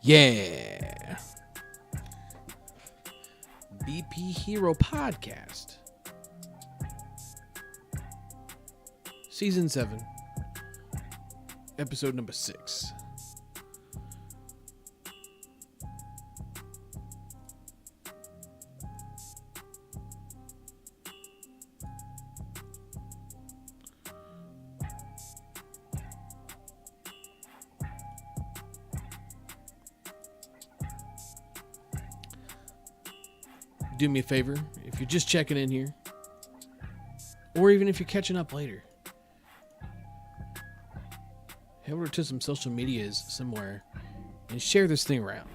Yeah. BP Hero Podcast. Season 7. Episode number 6. Do me a favor, if you're just checking in here, or even if you're catching up later, head over to some social medias somewhere and share this thing around.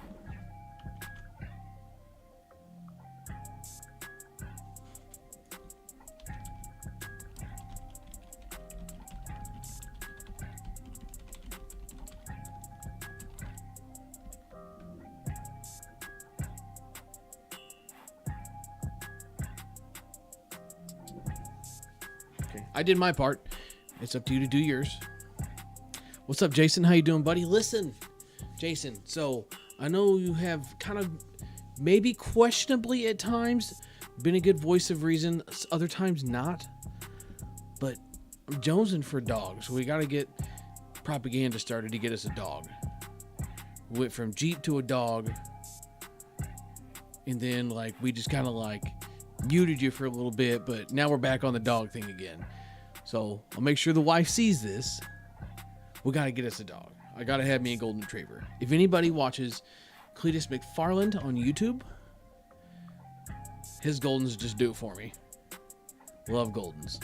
I did my part. It's up to you to do yours. What's up, Jason? How you doing, buddy? Listen, Jason, so I know you have kind of maybe questionably at times been a good voice of reason, other times not. But I'm jonesing for a dog, so we got to get propaganda started to get us a dog. We went from Jeep to a dog, and then we just kind of muted you for a little bit, but now we're back on the dog thing again. So I'll make sure the wife sees this. We got to get us a dog. I got to have me a golden retriever. If anybody watches Cletus McFarland on YouTube, his Goldens just do it for me. Love Goldens.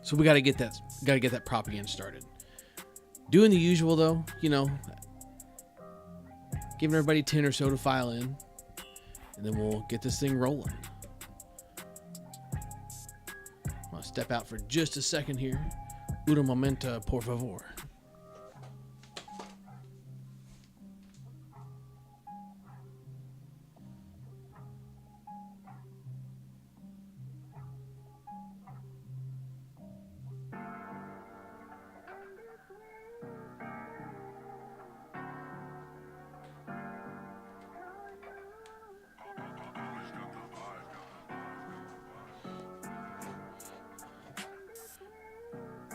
So we got to get that propaganda started. Doing the usual though, giving everybody 10 or so to file in, and then we'll get this thing rolling. I'll step out for just a second here. Un momento, por favor.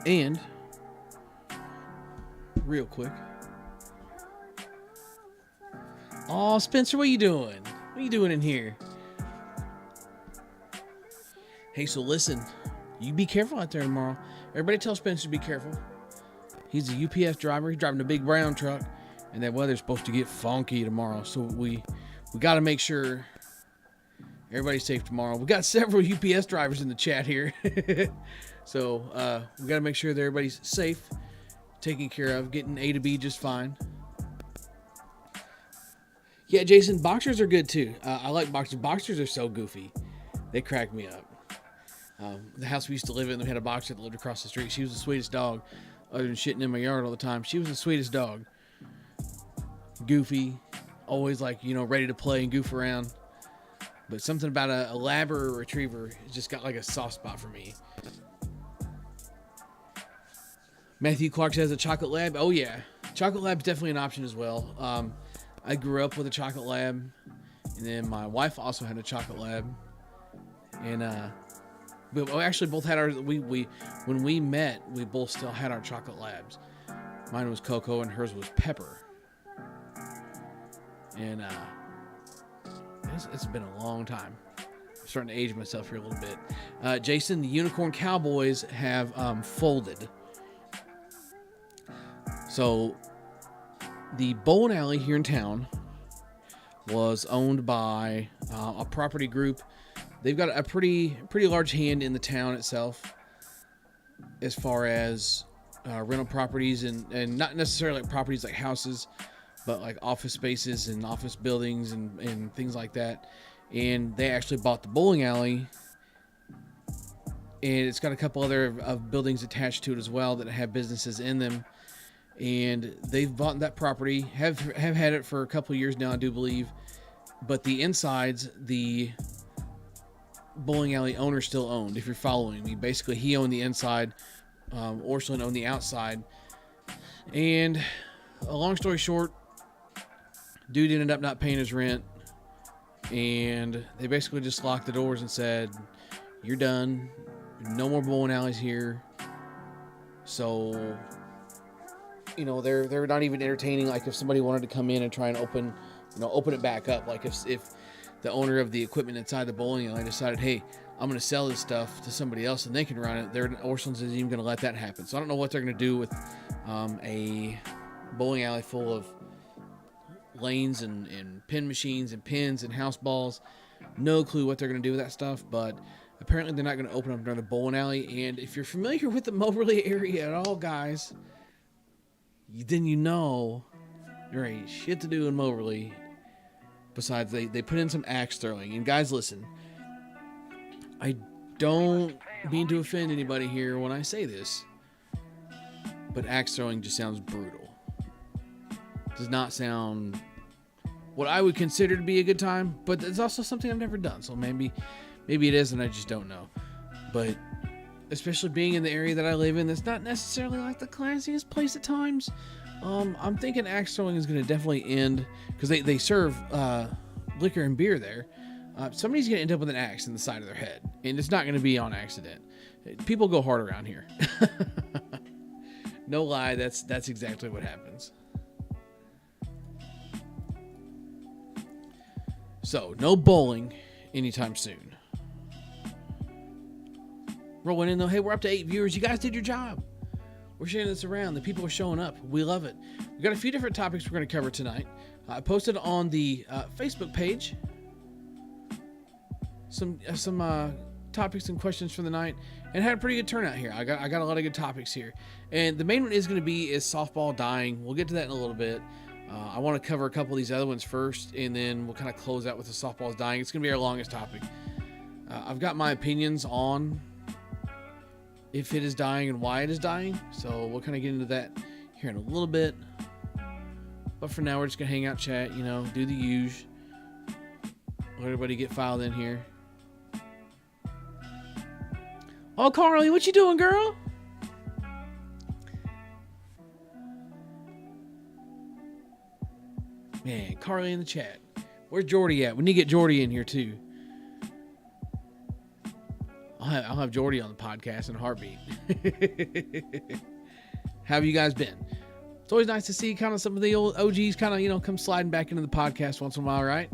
And real quick. Oh, Spencer, what you doing? What are you doing in here? Hey, so listen, you be careful out there tomorrow. Everybody tell Spencer to be careful. He's a UPS driver. He's driving a big brown truck, and that weather's supposed to get funky tomorrow. So we got to make sure everybody's safe tomorrow. We got several UPS drivers in the chat here. So we got to make sure that everybody's safe, taken care of, getting A to B just fine. Yeah, Jason, boxers are good too. I like boxers. Boxers are so goofy. They crack me up. The house we used to live in, we had a boxer that lived across the street. She was the sweetest dog, other than shitting in my yard all the time. She was the sweetest dog. Goofy, always ready to play and goof around. But something about a lab or a retriever just got a soft spot for me. Matthew Clark says a chocolate lab. Oh yeah, chocolate lab's definitely an option as well. I grew up with a chocolate lab, and then my wife also had a chocolate lab, and we actually both had ours. When we met, we both still had our chocolate labs. Mine was Coco and hers was Pepper, and it's been a long time. I'm starting to age myself here a little bit. Jason, the Unicorn Cowboys have folded. So, the bowling alley here in town was owned by a property group. They've got a pretty large hand in the town itself as far as rental properties and not necessarily properties like houses, but office spaces and office buildings and things like that. And they actually bought the bowling alley, and it's got a couple other of buildings attached to it as well that have businesses in them. And they've bought that property, have had it for a couple of years now, I do believe. But the insides, the bowling alley owner still owned, if you're following me. Basically, he owned the inside, Orslin owned the outside. And a long story short, Dude ended up not paying his rent, and they basically just locked the doors and said, "You're done. No more bowling alleys here." So, they're not even entertaining. Like if somebody wanted to come in and try and open it back up. Like if the owner of the equipment inside the bowling alley decided, "Hey, I'm going to sell this stuff to somebody else and they can run it," Orsol's isn't even going to let that happen. So I don't know what they're going to do with a bowling alley full of lanes and pin machines and pins and house balls. No clue what they're going to do with that stuff, but apparently they're not going to open up another bowling alley. And if you're familiar with the Moberly area at all, guys, then there ain't shit to do in Moberly besides they put in some axe throwing. And guys, listen, I don't mean to offend anybody here when I say this, but axe throwing just sounds brutal. Does not sound what I would consider to be a good time, but it's also something I've never done, so maybe it is and I just don't know. But especially being in the area that I live in, that's not necessarily like the classiest place at times. I'm thinking axe throwing is going to definitely end, because they serve liquor and beer there. Somebody's going to end up with an axe in the side of their head, and it's not going to be on accident. People go hard around here. No lie, that's exactly what happens. So, no bowling anytime soon. Rolling in though, hey, we're up to 8 viewers. You guys did your job. We're sharing this around. The people are showing up. We love it. We've got a few different topics we're going to cover tonight. I posted on the Facebook page some topics and questions for the night, and had a pretty good turnout here. I got a lot of good topics here, and the main one is going to be softball dying. We'll get to that in a little bit. I want to cover a couple of these other ones first, and then we'll kind of close out with the softballs dying. It's going to be our longest topic. I've got my opinions on if it is dying and why it is dying, so we'll kind of get into that here in a little bit. But for now, we're just going to hang out, chat, do the usual. Let everybody get filed in here. Oh, Carly, what you doing, girl? Man, Carly in the chat. Where's Jordy at? We need to get Jordy in here too. I'll have Jordy on the podcast in a heartbeat. How have you guys been? It's always nice to see kind of some of the old OGs kind of, come sliding back into the podcast once in a while, right?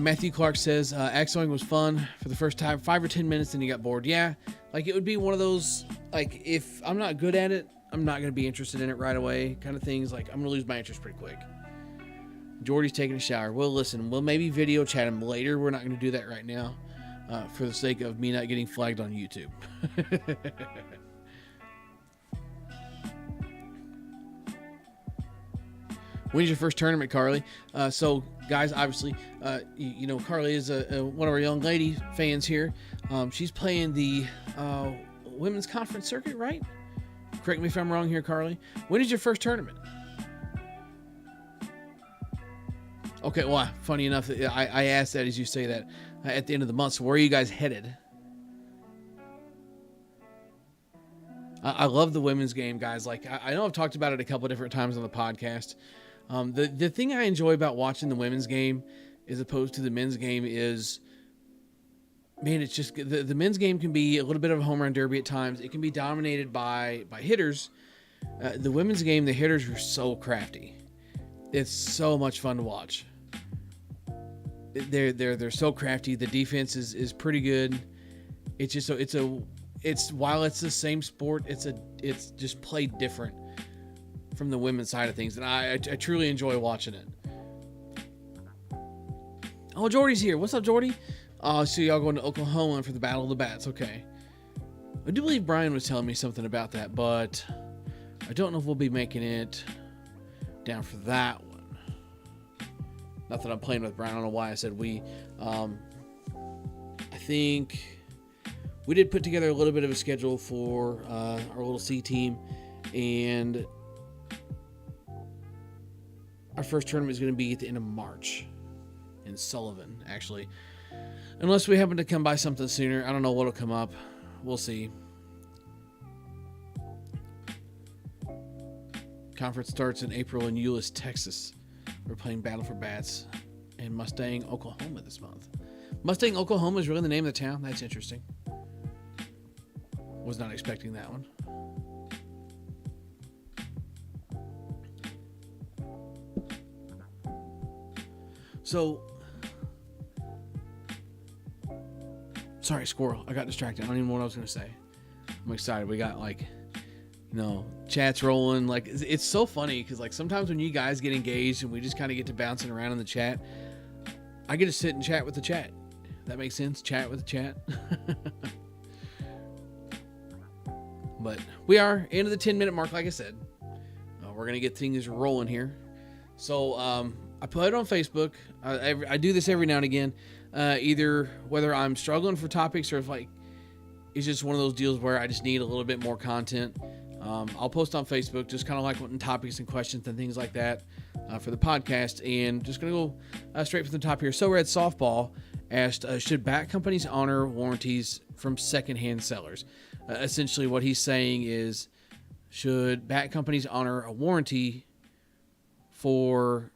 Matthew Clark says, axe throwing was fun for the first time, 5 or 10 minutes, then you got bored. Yeah, like it would be one of those, like if I'm not good at it, I'm not going to be interested in it right away kind of things. Like I'm going to lose my interest pretty quick. Jordy's taking a shower. Well, listen, we'll maybe video chat him later. We're not going to do that right now for the sake of me not getting flagged on YouTube. When's your first tournament, Carly? So, guys, obviously, Carly is one of our young lady fans here. She's playing the women's conference circuit, right? Correct me if I'm wrong here, Carly. When is your first tournament? Okay, well, funny enough, I asked that as you say that at the end of the month. So where are you guys headed? I love the women's game, guys. Like I know I've talked about it a couple of different times on the podcast. The thing I enjoy about watching the women's game as opposed to the men's game is, man, it's just the men's game can be a little bit of a home run derby at times. It can be dominated by hitters. The women's game, the hitters are so crafty. It's so much fun to watch. They're so crafty. The defense is pretty good. It's just it's while it's the same sport, it's just played different from the women's side of things, and I truly enjoy watching it. Oh, Jordy's here. What's up, Jordy? So y'all going to Oklahoma for the Battle of the Bats. Okay. I do believe Brian was telling me something about that, but I don't know if we'll be making it down for that one. Not that I'm playing with Brian. I don't know why I said we. I think we did put together a little bit of a schedule for our little C team, and our first tournament is going to be at the end of March in Sullivan, actually. Unless we happen to come by something sooner. I don't know what'll come up. We'll see. Conference starts in April in Euless, Texas. We're playing Battle for Bats in Mustang, Oklahoma this month. Mustang, Oklahoma is really the name of the town. That's interesting. Was not expecting that one. So, sorry, squirrel. I got distracted. I don't even know what I was going to say. I'm excited. We got chats rolling. Like, it's so funny because like sometimes when you guys get engaged and we just kind of get to bouncing around in the chat, I get to sit and chat with the chat. That makes sense. Chat with the chat. But we are into the 10-minute mark, like I said. We're going to get things rolling here. So, I put it on Facebook. I do this every now and again. Either whether I'm struggling for topics or if like it's just one of those deals where I just need a little bit more content. I'll post on Facebook, just kind of like wanting topics and questions and things like that for the podcast. And just going to go straight from the top here. So Red Softball asked, should bat companies honor warranties from secondhand sellers? Essentially what he's saying is, should bat companies honor a warranty for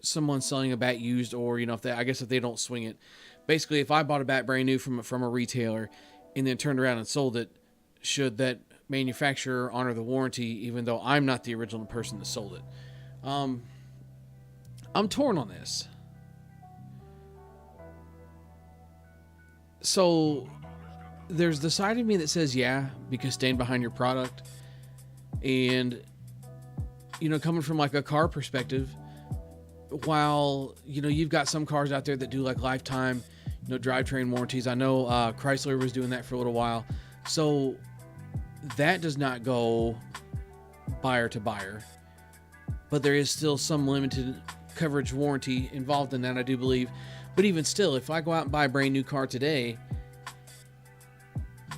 someone selling a bat used, or if they don't swing it. Basically, if I bought a bat brand new from a retailer and then turned around and sold it, should that manufacturer honor the warranty even though I'm not the original person that sold it? I'm torn on this. So there's the side of me that says yeah, because stand behind your product. And coming from like a car perspective, while you've got some cars out there that do like lifetime drivetrain warranties. I know Chrysler was doing that for a little while, so that does not go buyer to buyer, but there is still some limited coverage warranty involved in that, I do believe. But even still, if I go out and buy a brand new car today,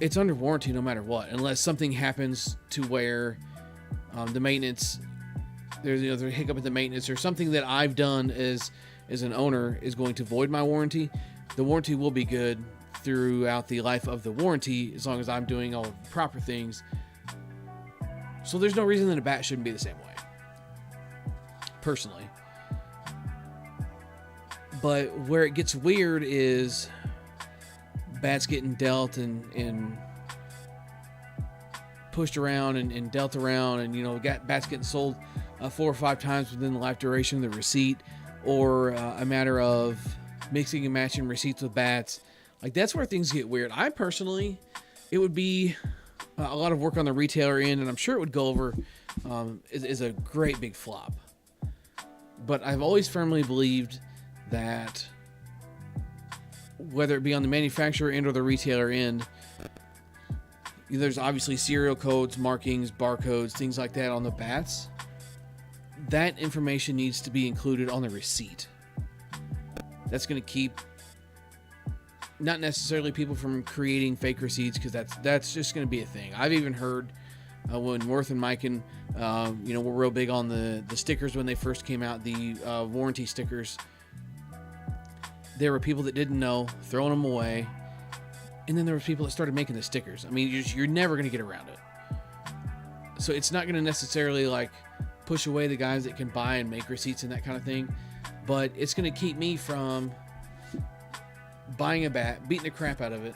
it's under warranty no matter what, unless something happens to where the maintenance, there's a hiccup in the maintenance or something that I've done as an owner is going to void my warranty. The warranty will be good throughout the life of the warranty as long as I'm doing all the proper things. So there's no reason that a bat shouldn't be the same way, personally. But where it gets weird is bats getting dealt and pushed around and dealt around, and got bats getting sold 4 or 5 times within the life duration of the receipt, or a matter of mixing and matching receipts with bats. Like, that's where things get weird. I personally, it would be a lot of work on the retailer end, and I'm sure it would go over is a great big flop. But I've always firmly believed that whether it be on the manufacturer end or the retailer end, there's obviously serial codes, markings, barcodes, things like that on the bats. That information needs to be included on the receipt. That's going to keep not necessarily people from creating fake receipts, because that's just going to be a thing. I've even heard when Worth and Mikan, were real big on the stickers when they first came out, the warranty stickers. There were people that didn't know, throwing them away, and then there were people that started making the stickers. I mean, you're never going to get around it. So it's not going to necessarily like push away the guys that can buy and make receipts and that kind of thing, but it's going to keep me from buying a bat, beating the crap out of it,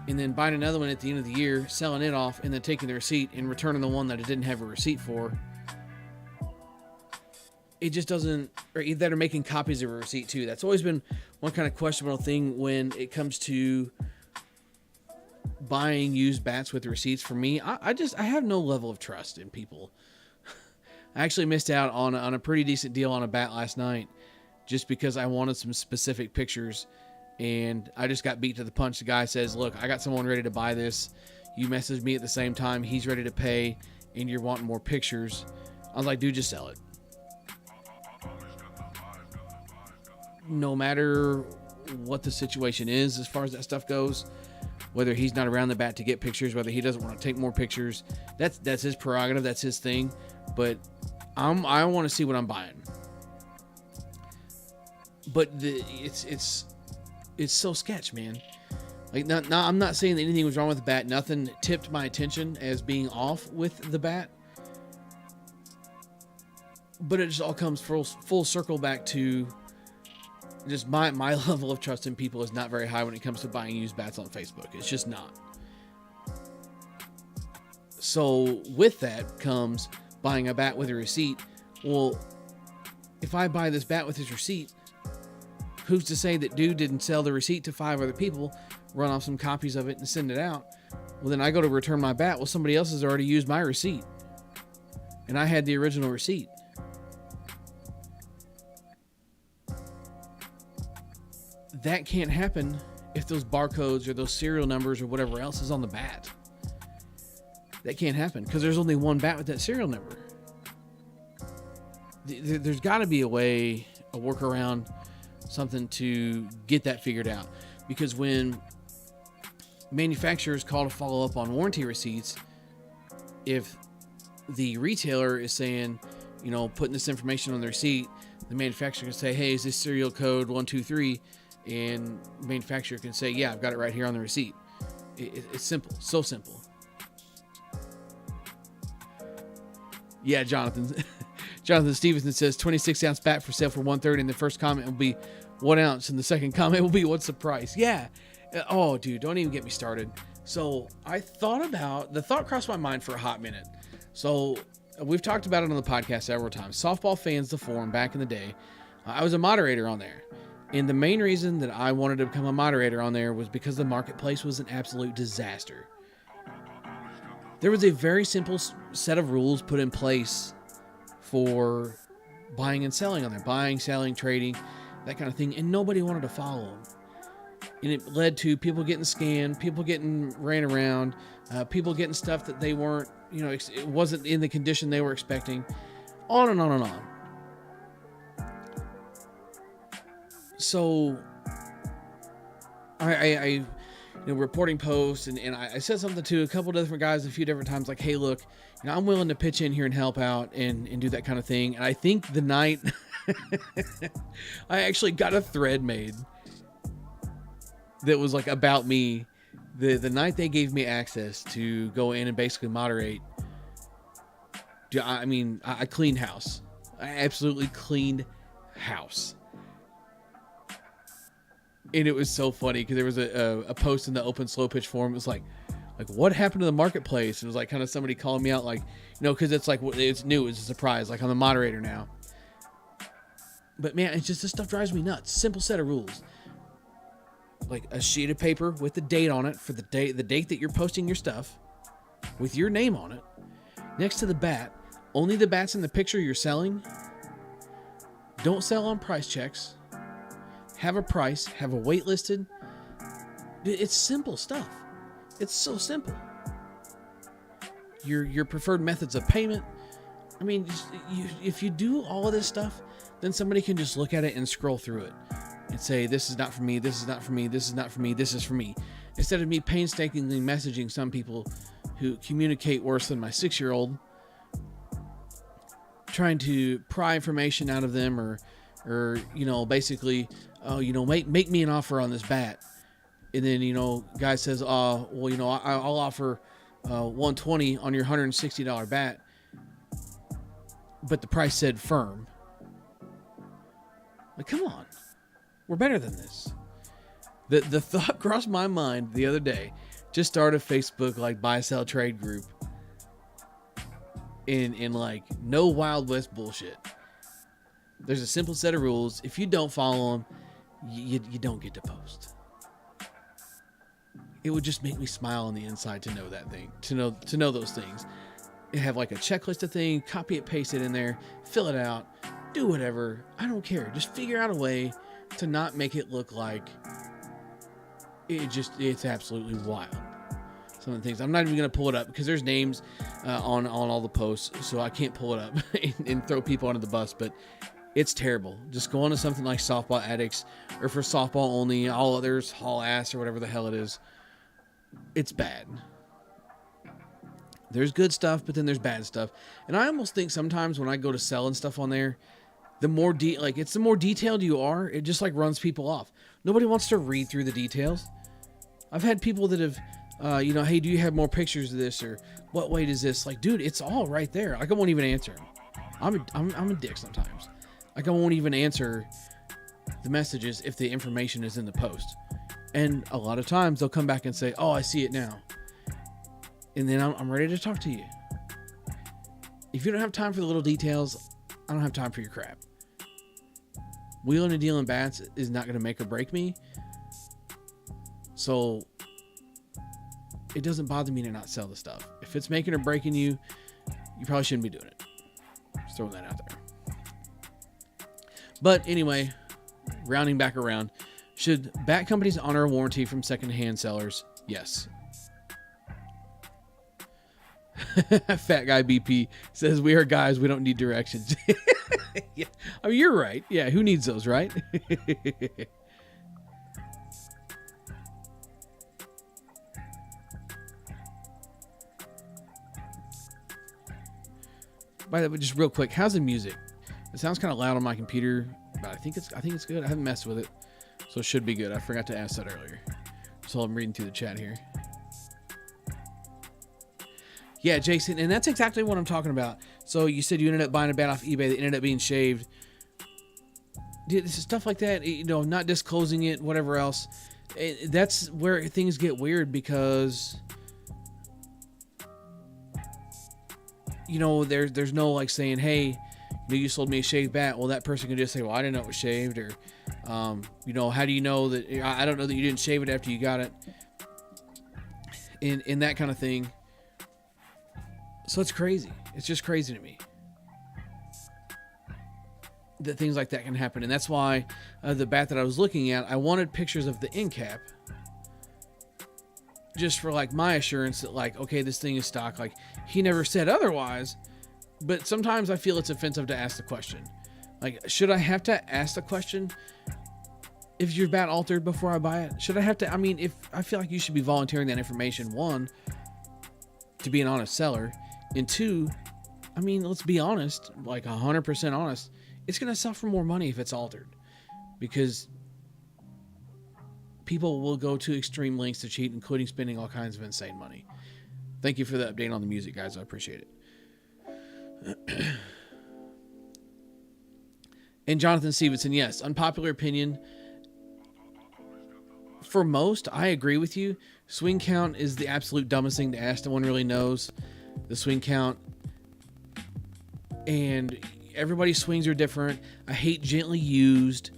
and then buying another one at the end of the year, selling it off, and then taking the receipt and returning the one that I didn't have a receipt for. It just doesn't, or either making copies of a receipt too. That's always been one kind of questionable thing when it comes to buying used bats with receipts. For me, I have no level of trust in people. I actually missed out on a pretty decent deal on a bat last night just because I wanted some specific pictures, and I just got beat to the punch. The guy says, look, I got someone ready to buy this. You messaged me at the same time. He's ready to pay, and you're wanting more pictures. I was like, dude, just sell it. No matter what the situation is as far as that stuff goes, whether he's not around the bat to get pictures, whether he doesn't want to take more pictures, that's his prerogative, that's his thing. But I want to see what I'm buying. But it's so sketch, man. Like, I'm not saying that anything was wrong with the bat. Nothing tipped my attention as being off with the bat. But it just all comes full circle back to just my level of trust in people is not very high when it comes to buying used bats on Facebook. It's just not. So with that comes buying a bat with a receipt. Well, if I buy this bat with his receipt, who's to say that dude didn't sell the receipt to 5 other people, run off some copies of it and send it out? Well, then I go to return my bat. Well, somebody else has already used my receipt, and I had the original receipt. That can't happen if those barcodes or those serial numbers or whatever else is on the bat. That can't happen because there's only one bat with that serial number. There's got to be a way, a workaround, something to get that figured out. Because when manufacturers call to follow up on warranty receipts, if the retailer is saying, you know, putting this information on the receipt, the manufacturer can say, hey, is this serial code 123? And the manufacturer can say, yeah, I've got it right here on the receipt. It's simple, so simple. Yeah, Jonathan Stevenson says 26 ounce bat for sale for $130, and the first comment will be 1 ounce, and the second comment will be, what's the price? Yeah. Oh, dude, don't even get me started. So the thought crossed my mind for a hot minute. So we've talked about it on the podcast several times. Softball Fans, the forum, back in the day, I was a moderator on there. And the main reason that I wanted to become a moderator on there was because the marketplace was an absolute disaster. There was a very simple set of rules put in place for buying and selling on there. Buying, selling, trading, that kind of thing. And nobody wanted to follow them. And it led to people getting scammed, people getting ran around, people getting stuff that they weren't, you know, it wasn't in the condition they were expecting. On and on and on. So I reporting posts and I said something to a couple of different guys a few different times, like, hey, look, you know, I'm willing to pitch in here and help out and do that kind of thing. And I think the night I actually got a thread made that was like about me. The night they gave me access to go in and basically moderate, I cleaned house. I absolutely cleaned house. And it was so funny because there was a post in the open slow pitch forum. It was like what happened to the marketplace? It was like kind of somebody calling me out, like, you know, because it's like, it's new, it's a surprise. Like, I'm the moderator now. But man, it's just, this stuff drives me nuts. Simple set of rules. Like a sheet of paper with the date on it for the date that you're posting your stuff with your name on it. Next to the bat, only the bats in the picture you're selling. Don't sell on price checks. Have a price, have a weight listed. It's simple stuff. It's so simple. Your preferred methods of payment. I mean, if you do all of this stuff, then somebody can just look at it and scroll through it and say, this is not for me, this is not for me, this is not for me, this is for me. Instead of me painstakingly messaging some people who communicate worse than my 6-year-old, trying to pry information out of them or you know, basically, oh, you know, make me an offer on this bat. And then, you know, guy says, well, you know, I'll offer $120 on your $160 bat, but the price said firm. Like, come on, we're better than this. The thought crossed my mind the other day. Just start a Facebook like buy sell trade group in like no Wild West bullshit. There's a simple set of rules. If you don't follow them, you don't get to post. It would just make me smile on the inside to know that thing, to know those things. You have like a checklist of things, copy it, paste it in there, fill it out, do whatever. I don't care. Just figure out a way to not make it look like it's absolutely wild. Some of the things, I'm not even going to pull it up because there's names on all the posts, so I can't pull it up and throw people under the bus, but it's terrible. Just go on to something like Softball Addicts, or for softball only, all others, haul ass, or whatever the hell it is. It's bad. There's good stuff, but then there's bad stuff. And I almost think sometimes when I go to selling stuff on there, the more the more detailed you are, it just like runs people off. Nobody wants to read through the details. I've had people that have, hey, do you have more pictures of this? Or what weight is this? Like, dude, it's all right there. Like, I won't even answer them. I'm a dick sometimes. Like, I won't even answer the messages if the information is in the post. And a lot of times they'll come back and say, oh, I see it now. And then I'm ready to talk to you. If you don't have time for the little details, I don't have time for your crap. Wheeling and dealing bats is not going to make or break me. So it doesn't bother me to not sell the stuff. If it's making or breaking you, you probably shouldn't be doing it. Just throwing that out there. But anyway, rounding back around, should bat companies honor a warranty from secondhand sellers? Yes. Fat guy BP says, we are guys, we don't need directions. Yeah. I mean, you're right. Yeah, who needs those, right? By the way, just real quick, how's the music? It sounds kind of loud on my computer, but I think it's good. I haven't messed with it, so it should be good. I forgot to ask that earlier. So I'm reading through the chat here. Yeah, Jason, and that's exactly what I'm talking about. So you said you ended up buying a bat off eBay that ended up being shaved. Dude, this is stuff like that, you know, not disclosing it, whatever else. That's where things get weird because, you know, there's no like saying, hey, you know, you sold me a shaved bat. Well, that person can just say, well, I didn't know it was shaved, or, you know, how do you know that? I don't know that you didn't shave it after you got it, and that kind of thing. So it's crazy. It's just crazy to me that things like that can happen. And that's why the bat that I was looking at, I wanted pictures of the end cap just for like my assurance that like, okay, this thing is stock. Like, he never said otherwise, but sometimes I feel it's offensive to ask the question. Like, should I have to ask the question if your bat altered before I buy it? Should I have to? I mean, if I feel like you should be volunteering that information, one, to be an honest seller, and two, I mean, let's be honest, like 100% honest, it's going to sell for more money if it's altered, because people will go to extreme lengths to cheat, including spending all kinds of insane money. Thank you for the update on the music, guys. I appreciate it. And Jonathan Stevenson, yes, unpopular opinion. For most, I agree with you. Swing count is the absolute dumbest thing to ask. No one really knows the swing count. And everybody's swings are different. I hate gently used.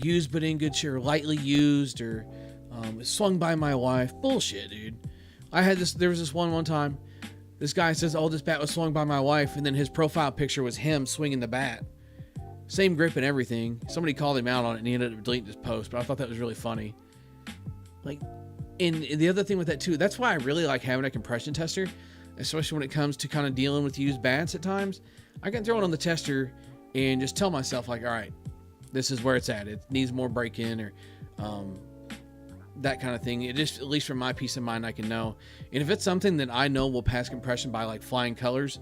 Used but in good shape, or lightly used, or swung by my wife. Bullshit, dude. There was this one time. This guy says, oh, this bat was swung by my wife, and then his profile picture was him swinging the bat. Same grip and everything. Somebody called him out on it, and he ended up deleting his post, but I thought that was really funny. Like, and the other thing with that too, that's why I really like having a compression tester, especially when it comes to kind of dealing with used bats at times. I can throw it on the tester and just tell myself like, all right, this is where it's at. It needs more break-in, or that kind of thing. It just, at least for my peace of mind, I can know. And if it's something that I know will pass compression by like flying colors,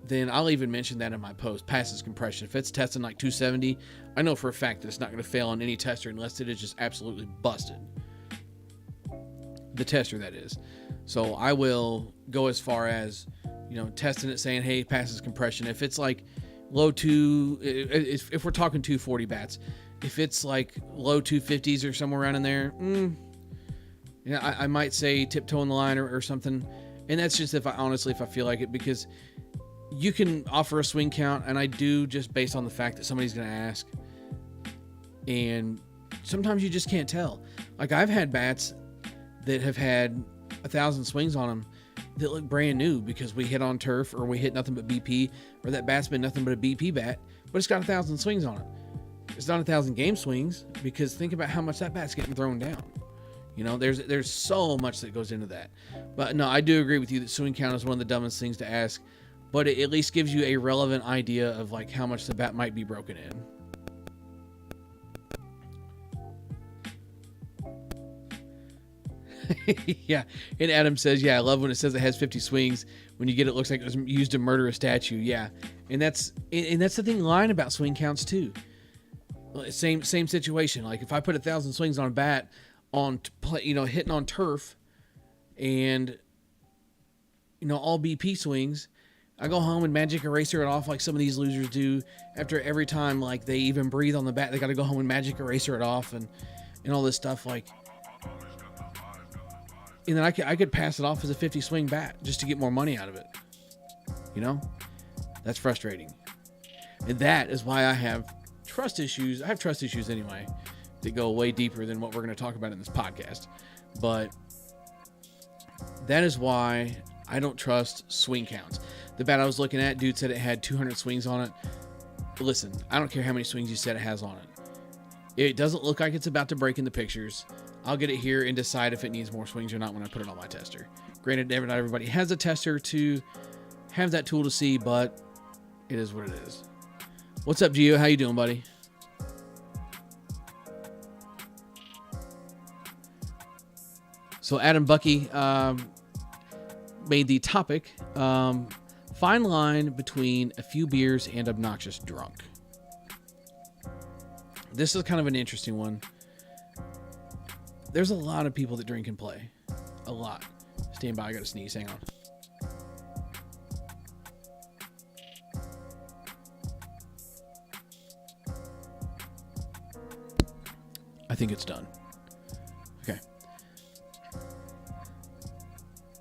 then I'll even mention that in my post, passes compression. If it's testing like 270, I know for a fact that it's not going to fail on any tester unless it is just absolutely busted. The tester, that is. So I will go as far as, you know, testing it, saying, hey, passes compression. If it's like low if we're talking 240 bats, if it's like low 250s or somewhere around in there, you know, I might say tiptoeing the line or something. And that's just if I feel like it, because you can offer a swing count, and I do, just based on the fact that somebody's going to ask. And sometimes you just can't tell. Like, I've had bats that have had 1,000 swings on them that look brand new because we hit on turf, or we hit nothing but BP, or that bat's been nothing but a BP bat, but it's got 1,000 swings on it. It's not 1,000 game swings, because think about how much that bat's getting thrown down. You know, there's so much that goes into that. But no, I do agree with you that swing count is one of the dumbest things to ask, but it at least gives you a relevant idea of like how much the bat might be broken in. Yeah, and Adam says, yeah, I love when it says it has 50 swings. When you get it, looks like it was used to murder a statue. Yeah, and that's the thing lying about swing counts too. Same situation. Like, if I put 1,000 swings on a bat hitting on turf, and all BP swings, I go home and magic eraser it off like some of these losers do. After every time, like, they even breathe on the bat, they got to go home and magic eraser it off and all this stuff. Like, and then I could pass it off as a 50 swing bat just to get more money out of it. You know? That's frustrating. And that is why I have trust issues. I have trust issues anyway that go way deeper than what we're going to talk about in this podcast. But that is why I don't trust swing counts. The bat I was looking at, dude said it had 200 swings on it. Listen, I don't care how many swings you said it has on it. It doesn't look like it's about to break in the pictures. I'll get it here and decide if it needs more swings or not when I put it on my tester. Granted, not everybody has a tester to have that tool to see, but it is what it is. What's up, Gio? How you doing, buddy? So Adam Bucky made the topic, fine line between a few beers and obnoxious drunk. This is kind of an interesting one. There's a lot of people that drink and play. A lot. Stand by, I gotta sneeze, hang on. I think it's done. Okay.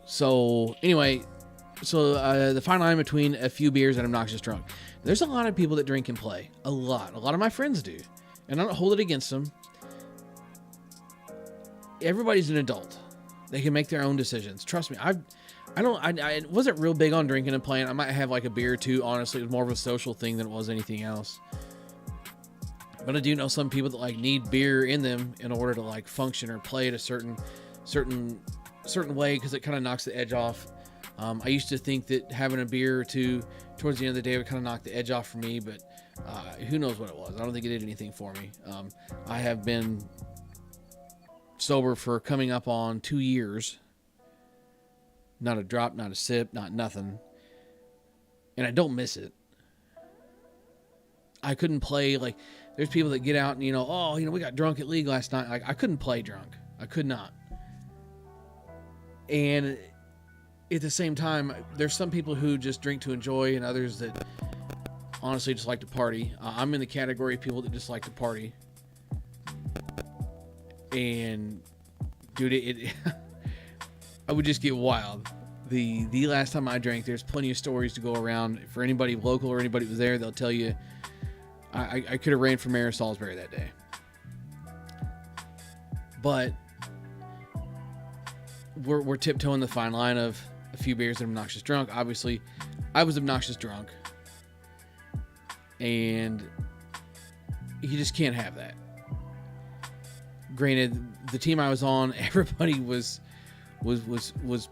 So anyway, the fine line between a few beers and obnoxious drunk. There's a lot of people that drink and play. A lot of my friends do. And I don't hold it against them. Everybody's an adult. They can make their own decisions. Trust me. I wasn't real big on drinking and playing. I might have like a beer or two. Honestly, it was more of a social thing than it was anything else. But I do know some people that like need beer in them in order to like function or play at a certain way, because it kind of knocks the edge off. I used to think that having a beer or two towards the end of the day would kind of knock the edge off for me, but who knows what it was. I don't think it did anything for me. I have been sober for coming up on 2 years. Not a drop, not a sip, not nothing. And I don't miss it. I couldn't play, like, there's people that get out and, we got drunk at league last night. Like, I couldn't play drunk. I could not. And at the same time, there's some people who just drink to enjoy and others that honestly just like to party. I'm in the category of people that just like to party. And dude, I would just get wild. The last time I drank, there's plenty of stories to go around. For anybody local or anybody who was there, they'll tell you I could have ran for mayor of Salisbury that day. But we're tiptoeing the fine line of a few beers and obnoxious drunk. Obviously, I was obnoxious drunk. And you just can't have that. Granted, the team I was on, everybody was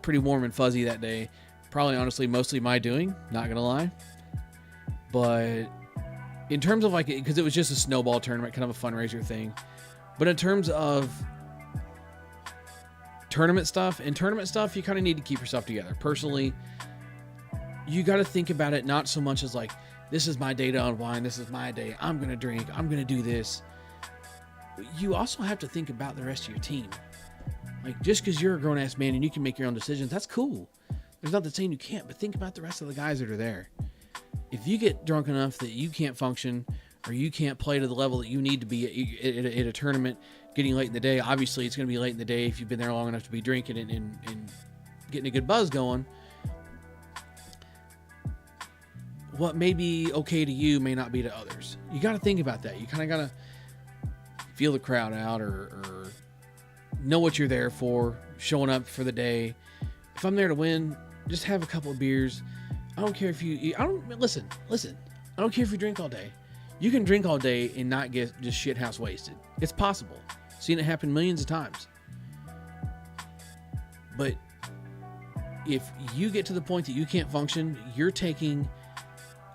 pretty warm and fuzzy that day. Probably, honestly, mostly my doing, not gonna lie. But in terms of like, because it was just a snowball tournament, kind of a fundraiser thing. But in terms of tournament stuff, you kind of need to keep yourself together. Personally, you got to think about it not so much as like, this is my day to unwind, this is my day, I'm gonna drink, I'm gonna do this. You also have to think about the rest of your team. Like, just because you're a grown-ass man and you can make your own decisions, that's cool. There's nothing saying you can't, but think about the rest of the guys that are there. If you get drunk enough that you can't function or you can't play to the level that you need to be at a tournament getting late in the day, obviously it's going to be late in the day if you've been there long enough to be drinking and getting a good buzz going. What may be okay to you may not be to others. You got to think about that. You kind of got to feel the crowd out or know what you're there for, showing up for the day. If I'm there to win, just have a couple of beers. I don't care if listen. I don't care if you drink all day. You can drink all day and not get just shit house wasted. It's possible. Seen it happen millions of times. But if you get to the point that you can't function, you're taking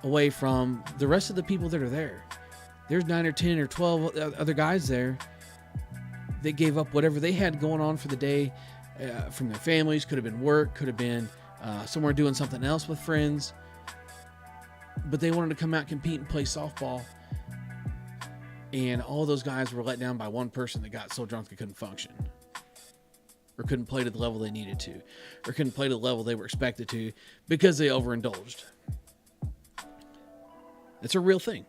away from the rest of the people that are there. There's 9 or 10 or 12 other guys there that gave up whatever they had going on for the day from their families. Could have been work, could have been somewhere doing something else with friends. But they wanted to come out, compete, and play softball. And all those guys were let down by one person that got so drunk they couldn't function. Or couldn't play to the level they needed to. Or couldn't play to the level they were expected to because they overindulged. It's a real thing.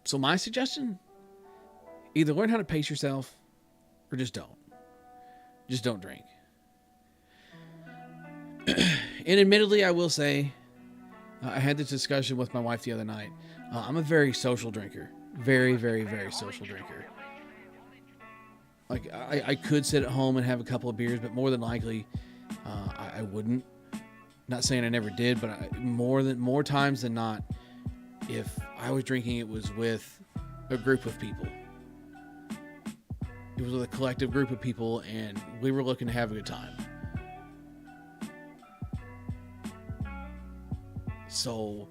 So my suggestion, either learn how to pace yourself or just don't. Just don't drink. And admittedly, I will say, I had this discussion with my wife the other night. I'm a very social drinker. Very, very, very social drinker. Like, I could sit at home and have a couple of beers, but more than likely, I wouldn't. Not saying I never did, but more times than not, if I was drinking, it was with a group of people. It was with a collective group of people, and we were looking to have a good time. So,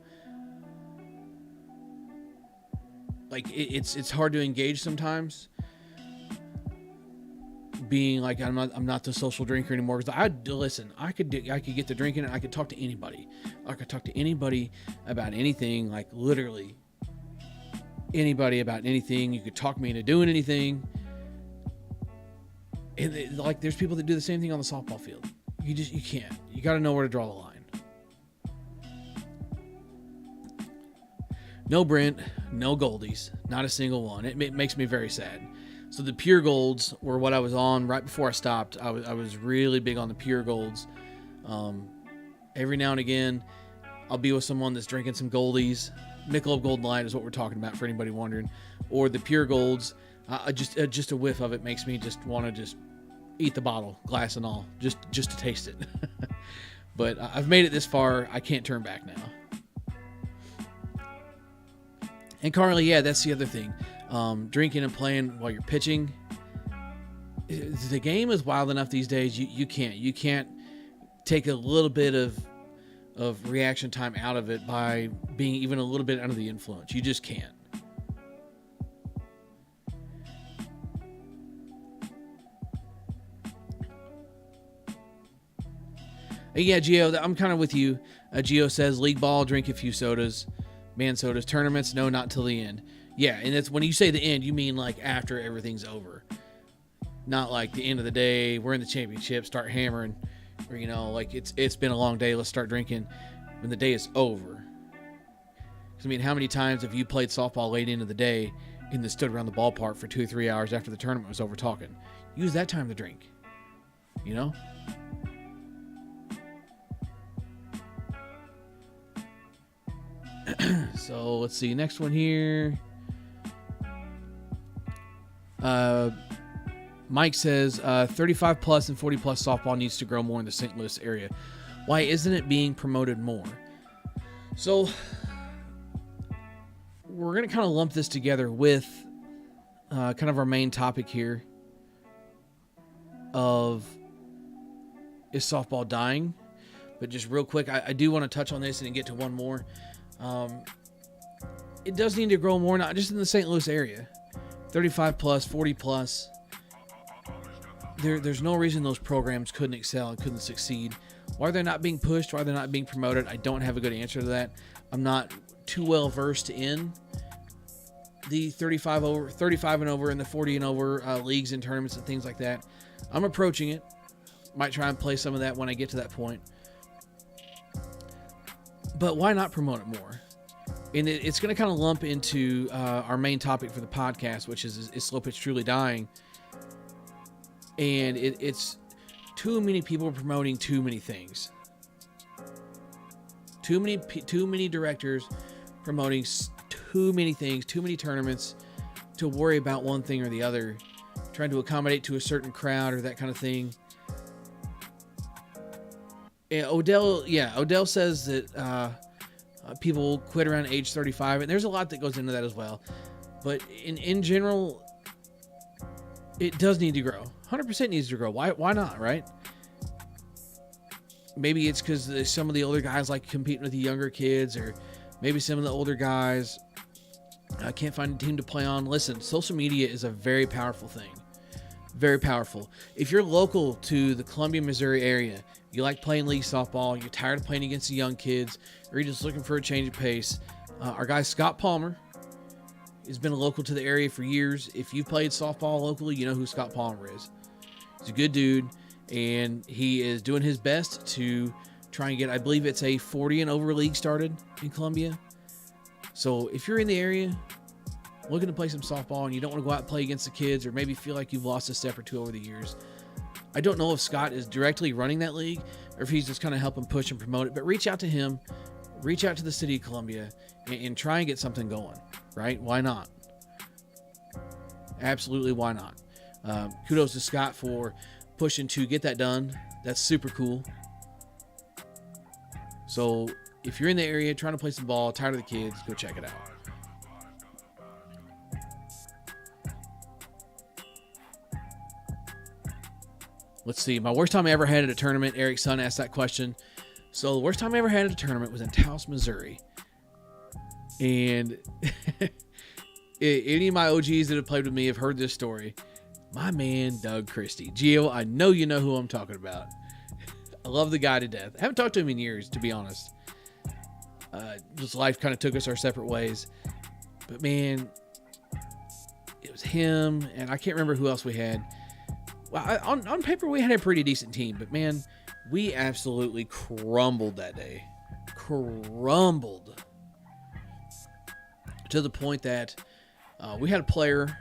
like, it's hard to engage sometimes. Being like, I'm not the social drinker anymore. Because I could get to drinking and I could talk to anybody. I could talk to anybody about anything, like literally anybody about anything. You could talk me into doing anything. And like, there's people that do the same thing on the softball field. You can't. You got to know where to draw the line. No Brent, no Goldies, not a single one. It makes me very sad. So the Pure Golds were what I was on right before I stopped. I was really big on the Pure Golds. Every now and again, I'll be with someone that's drinking some Goldies. Michelob Golden Light is what we're talking about for anybody wondering. Or the Pure Golds. Just a whiff of it makes me just want to just eat the bottle, glass and all, just to taste it. But I've made it this far. I can't turn back now. And Carly, yeah, that's the other thing. Drinking and playing while you're pitching. The game is wild enough these days. You can't take a little bit of reaction time out of it by being even a little bit under the influence. You just can't. Yeah, Gio, I'm kind of with you. Gio says, league ball, drink a few sodas. Man sodas. Tournaments, no, not till the end. Yeah, and that's when you say the end, you mean like after everything's over. Not like the end of the day, we're in the championship, start hammering. Or, like it's been a long day, let's start drinking when the day is over. I mean, how many times have you played softball late into the day and then stood around the ballpark for 2 or 3 hours after the tournament was over talking? Use that time to drink. So let's see, next one here. Mike says 35 plus and 40 plus softball needs to grow more in the St. Louis area. Why isn't it being promoted more? So we're going to kind of lump this together with kind of our main topic here of, is softball dying? But just real quick, I do want to touch on this and get to one more. It does need to grow more, not just in the St. Louis area. 35 plus, 40 plus. There's no reason those programs couldn't excel and couldn't succeed. Why they're not being pushed, why they're not being promoted, I don't have a good answer to that. I'm not too well versed in the 35 and over and the 40 and over leagues and tournaments and things like that. I'm approaching it. Might try and play some of that when I get to that point. But why not promote it more? And it's going to kind of lump into our main topic for the podcast, which is slow pitch truly dying? And it's too many people promoting too many things. Too many directors promoting too many things, too many tournaments to worry about one thing or the other, trying to accommodate to a certain crowd or that kind of thing. And Odell says that people quit around age 35, and there's a lot that goes into that as well. But in general, it does need to grow. 100% needs to grow. Why not, right? Maybe it's because some of the older guys like competing with the younger kids, or maybe some of the older guys can't find a team to play on. Listen, social media is a very powerful thing. Very powerful. If you're local to the Columbia, Missouri area, you like playing league softball, you're tired of playing against the young kids, or you're just looking for a change of pace, our guy Scott Palmer has been local to the area for years. If you played softball locally, you know who Scott Palmer is. He's a good dude, and he is doing his best to try and get, I believe it's a 40 and over league started in Columbia. So if you're in the area looking to play some softball and you don't want to go out and play against the kids, or maybe feel like you've lost a step or two over the years, I don't know if Scott is directly running that league or if he's just kind of helping push and promote it, but reach out to him, reach out to the city of Columbia, and try and get something going, right? Why not? Absolutely, why not? Kudos to Scott for pushing to get that done. That's super cool. So if you're in the area trying to play some ball, tired of the kids, go check it out. Let's see. My worst time I ever had at a tournament. Eric's son asked that question. So the worst time I ever had at a tournament was in Taos, Missouri. And any of my OGs that have played with me have heard this story. My man, Doug Christie. Gio, I know you know who I'm talking about. I love the guy to death. I haven't talked to him in years, to be honest. Just life kind of took us our separate ways. But man, it was him, and I can't remember who else we had. Well, on paper, we had a pretty decent team, but man, we absolutely crumbled that day. Crumbled. To the point that we had a player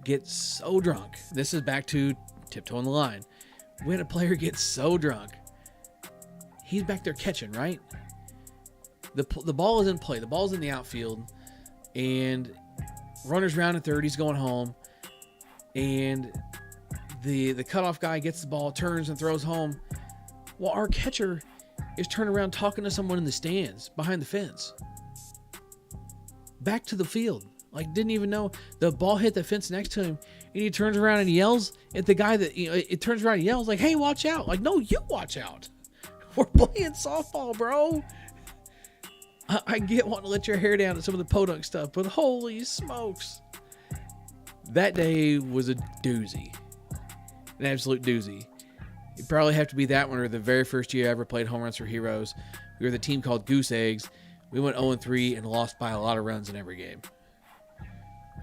get so drunk. This is back to tiptoeing the line. We had a player get so drunk. He's back there catching, right? The ball is in play. The ball's in the outfield. And runner's round at third. He's going home. And the cutoff guy gets the ball, turns and throws home. Well, our catcher is turning around talking to someone in the stands behind the fence. Back to the field. Like, didn't even know the ball hit the fence next to him. And he turns around and yells at the guy that, it turns around and yells like, hey, watch out. Like, no, you watch out. We're playing softball, bro. I get wanting to let your hair down and some of the podunk stuff, but holy smokes. That day was a doozy. An absolute doozy. It'd probably have to be that one or the very first year I ever played Home Runs for Heroes. We were the team called Goose Eggs. We went 0-3 and lost by a lot of runs in every game.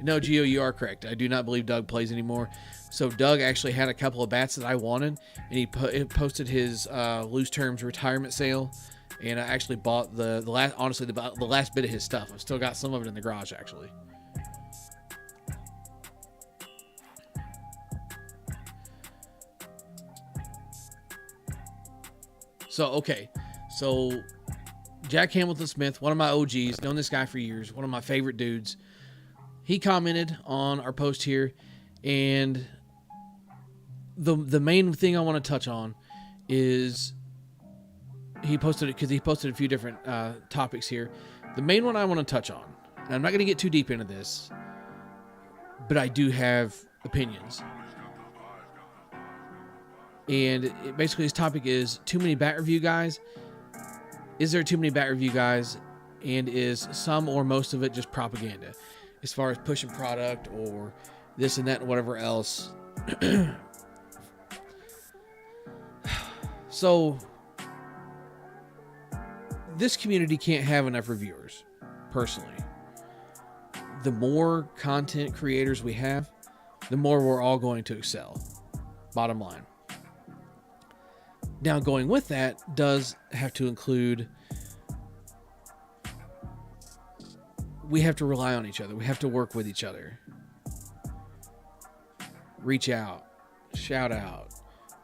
No, Gio, you are correct. I do not believe Doug plays anymore. So Doug actually had a couple of bats that I wanted, and he posted his loose terms retirement sale, and I actually bought the last, honestly, the last bit of his stuff. I've still got some of it in the garage, actually. So, okay. So, Jack Hamilton Smith, one of my OGs, known this guy for years, one of my favorite dudes. He commented on our post here, and the main thing I want to touch on is he posted it because he posted a few different topics here. The main one I want to touch on, and I'm not going to get too deep into this, but I do have opinions. And basically his topic is too many bat review guys. Is there too many bat review guys, and is some or most of it just propaganda? As far as pushing product or this and that and whatever else. So, this community can't have enough reviewers, personally. The more content creators we have, the more we're all going to excel. Bottom line. Now, going with that does have to include, we have to rely on each other. We have to work with each other. Reach out, shout out,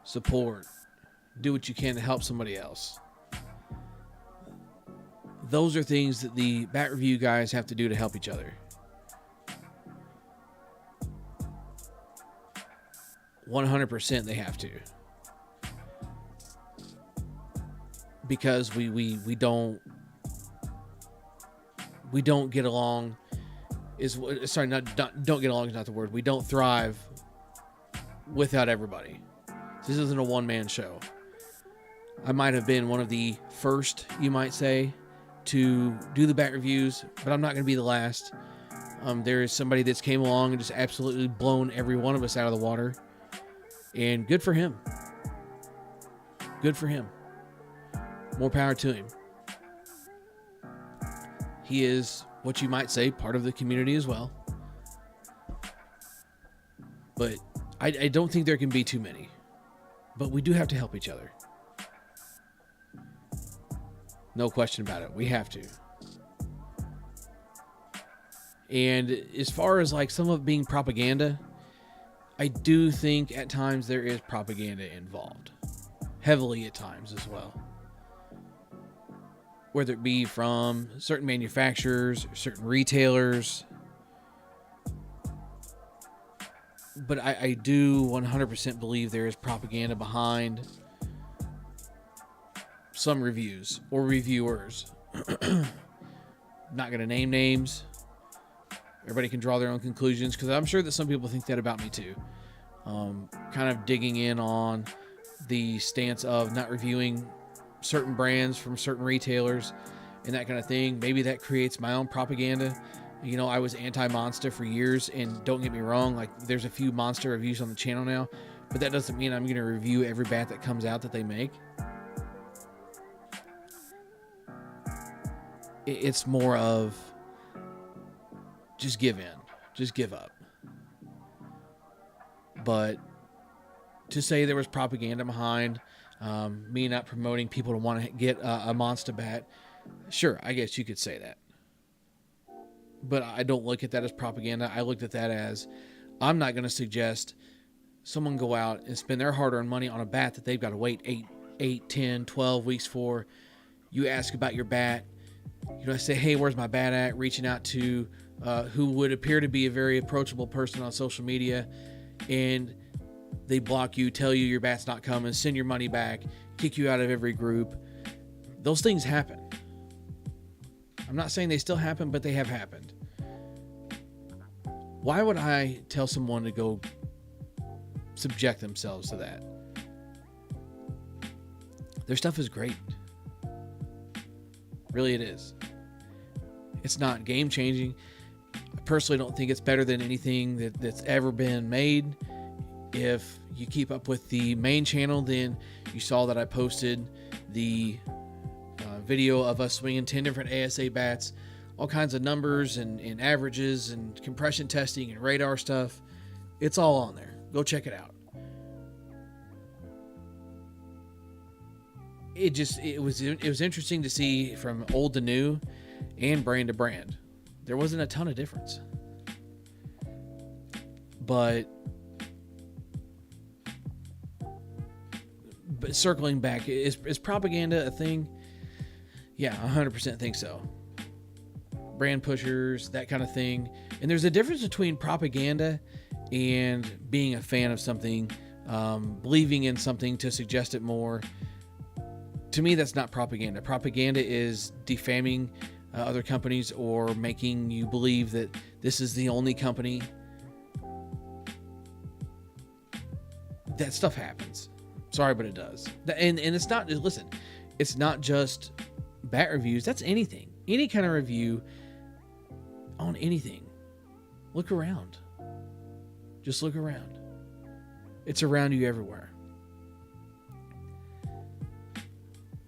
support, do what you can to help somebody else. Those are things that the bat review guys have to do to help each other. 100% they have to. Because we don't get along don't get along is not the word. We don't thrive without everybody. This isn't a one-man show. I might have been one of the first, you might say, to do the bat reviews, but I'm not going to be the last. There is somebody that's came along and just absolutely blown every one of us out of the water. And good for him. Good for him. More power to him. He is, what you might say, part of the community as well. But I don't think there can be too many. But we do have to help each other. No question about it. We have to. And as far as like some of it being propaganda, I do think at times there is propaganda involved. Heavily at times as well. Whether it be from certain manufacturers, certain retailers. But I do 100% believe there is propaganda behind some reviews or reviewers. Not going to name names. Everybody can draw their own conclusions, because I'm sure that some people think that about me too. Kind of digging in on the stance of not reviewing certain brands from certain retailers and that kind of thing. Maybe that creates my own propaganda. You know, I was anti-Monster for years, and don't get me wrong, like there's a few Monster reviews on the channel now, but that doesn't mean I'm going to review every bat that comes out that they make. It's more of just give in, just give up. But to say there was propaganda behind me not promoting people to want to get a Monster bat, sure, I guess you could say that. But I don't look at that as propaganda. I looked at that as, I'm not going to suggest someone go out and spend their hard-earned money on a bat that they've got to wait 8, 10, 12 weeks for. You ask about your bat. You know, say, hey, where's my bat at? Reaching out to who would appear to be a very approachable person on social media, and they block you, tell you your bat's not coming, send your money back, kick you out of every group. Those things happen. I'm not saying they still happen, but they have happened. Why would I tell someone to go subject themselves to that? Their stuff is great. Really, it is. It's not game changing. I personally don't think it's better than anything that's ever been made. If you keep up with the main channel, then you saw that I posted the video of us swinging 10 different ASA bats, all kinds of numbers and averages and compression testing and radar stuff. It's all on there. Go check it out. It was interesting to see from old to new and brand to brand. There wasn't a ton of difference. But circling back, is propaganda a thing? Yeah, 100% think so. Brand pushers, that kind of thing. And there's a difference between propaganda and being a fan of something, believing in something to suggest it more. To me, that's not propaganda. Propaganda is defaming other companies or making you believe that this is the only company. That stuff happens. Sorry, but it does. And it's not, listen, it's not just bat reviews. That's anything. Any kind of review on anything. Look around. Just look around. It's around you everywhere.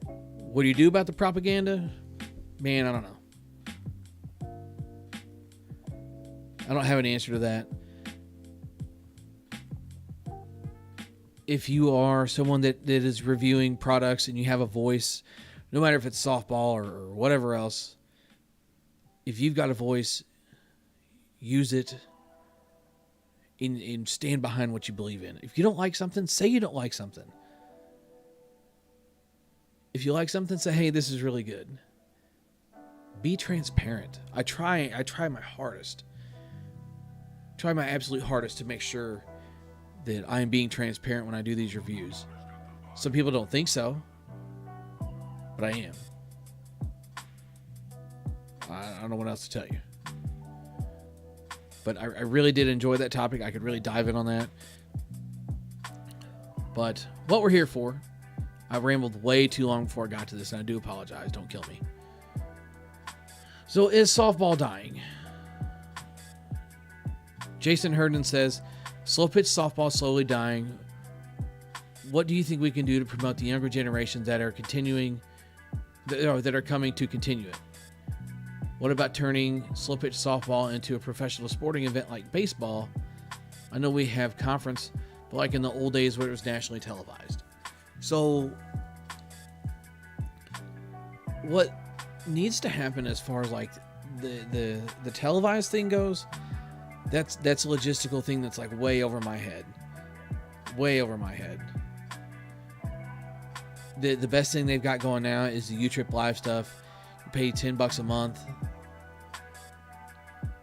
What do you do about the propaganda? Man, I don't know. I don't have an answer to that. If you are someone that is reviewing products and you have a voice, no matter if it's softball or whatever else, if you've got a voice, use it and stand behind what you believe in. If you don't like something, say you don't like something. If you like something, say, hey, this is really good. Be transparent. I try my hardest. Try my absolute hardest to make sure that I am being transparent when I do these reviews. Some people don't think so, but I am. I don't know what else to tell you. But I really did enjoy that topic. I could really dive in on that. But what we're here for, I rambled way too long before I got to this, and I do apologize. Don't kill me. So, is softball dying? Jason Herndon says, slow pitch softball slowly dying. What do you think we can do to promote the younger generations that are continuing, that are coming to continue it? What about turning slow pitch softball into a professional sporting event like baseball? I know we have conference, but like in the old days where it was nationally televised. So what needs to happen as far as like the televised thing goes, that's a logistical thing that's like way over my head. The best thing they've got going now is the U-Trip Live stuff. You pay $10 a month.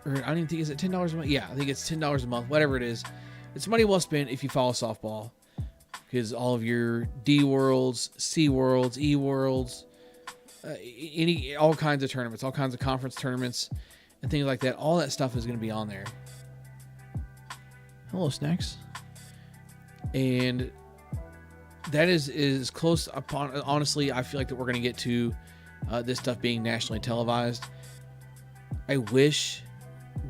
Or I don't even think, is it $10 a month? Yeah, I think it's $10 a month, whatever it is. It's money well spent if you follow softball. Because all of your D Worlds, C Worlds, E Worlds, all kinds of tournaments, all kinds of conference tournaments and things like that, all that stuff is going to be on there. Hello, Snacks. And that is close upon, honestly, I feel like that we're going to get to this stuff being nationally televised. I wish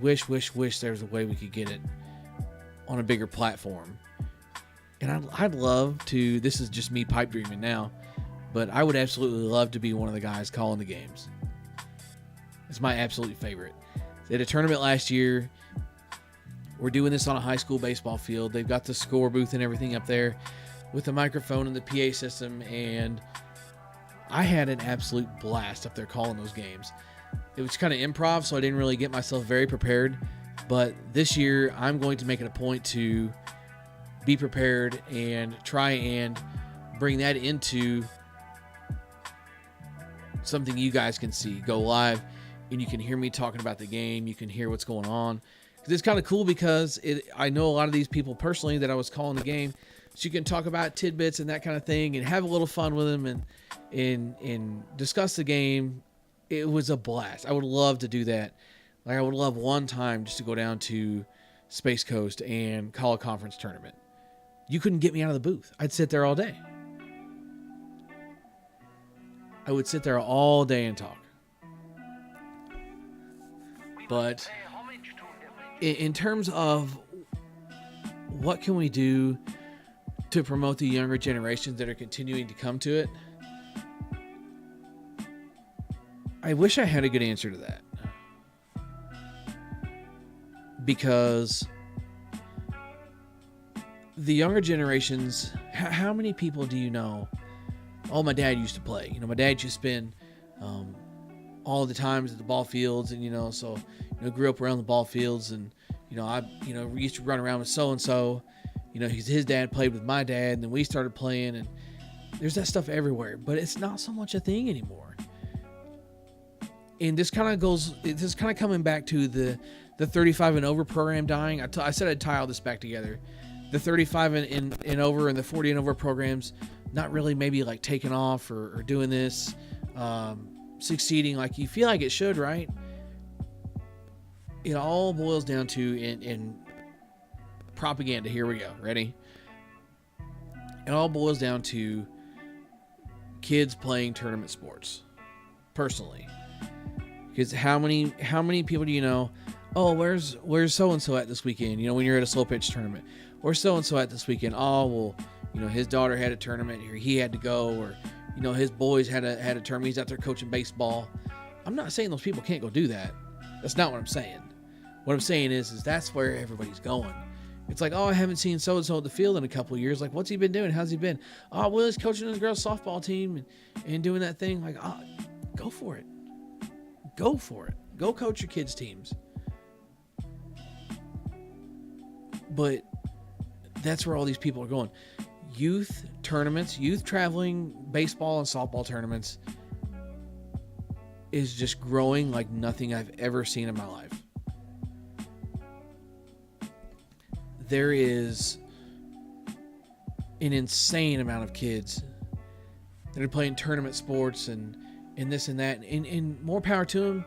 there's a way we could get it on a bigger platform. And I'd love to, this is just me pipe dreaming now, but I would absolutely love to be one of the guys calling the games. It's my absolute favorite. They had a tournament last year. We're doing this on a high school baseball field. They've got the score booth and everything up there with the microphone and the PA system, and I had an absolute blast up there calling those games. It was kind of improv, so I didn't really get myself very prepared, but this year I'm going to make it a point to be prepared and try and bring that into something you guys can see, go live, and you can hear me talking about the game. You can hear what's going on. It's kind of cool because I know a lot of these people personally that I was calling the game, so you can talk about tidbits and that kind of thing and have a little fun with them and discuss the game. It was a blast. I would love to do that. Like, I would love one time just to go down to Space Coast and call a conference tournament. You couldn't get me out of the booth. I'd sit there all day. I would sit there all day and talk. But in terms of what can we do to promote the younger generations that are continuing to come to it, I wish I had a good answer to that. Because the younger generations, how many people do you know? Oh, my dad used to play. You know, my dad used to spend all the times at the ball fields, and so grew up around the ball fields, and we used to run around with so and so. His dad played with my dad, and then we started playing, and there's that stuff everywhere. But it's not so much a thing anymore. And this kind of coming back to the 35 and over program dying. I said I'd tie all this back together. The 35 and over and the 40 and over programs not really maybe like taking off or doing this, succeeding like you feel like it should, right? It all boils down to in propaganda. Here we go. Ready? It all boils down to kids playing tournament sports. Personally, because how many people do you know? Oh, where's so and so at this weekend? When you're at a slow pitch tournament, where's so and so at this weekend? Oh, well, his daughter had a tournament, or he had to go, or his boys had a tournament. He's out there coaching baseball. I'm not saying those people can't go do that. That's not what I'm saying. What I'm saying is that's where everybody's going. It's like, oh, I haven't seen so and so at the field in a couple of years. Like, what's he been doing? How's he been? Oh, well, he's coaching his girls' softball team and doing that thing. Like, oh, go for it. Go for it. Go coach your kids' teams. But that's where all these people are going. Youth tournaments, youth traveling baseball and softball tournaments is just growing like nothing I've ever seen in my life. There is an insane amount of kids that are playing tournament sports and this and that, and more power to them.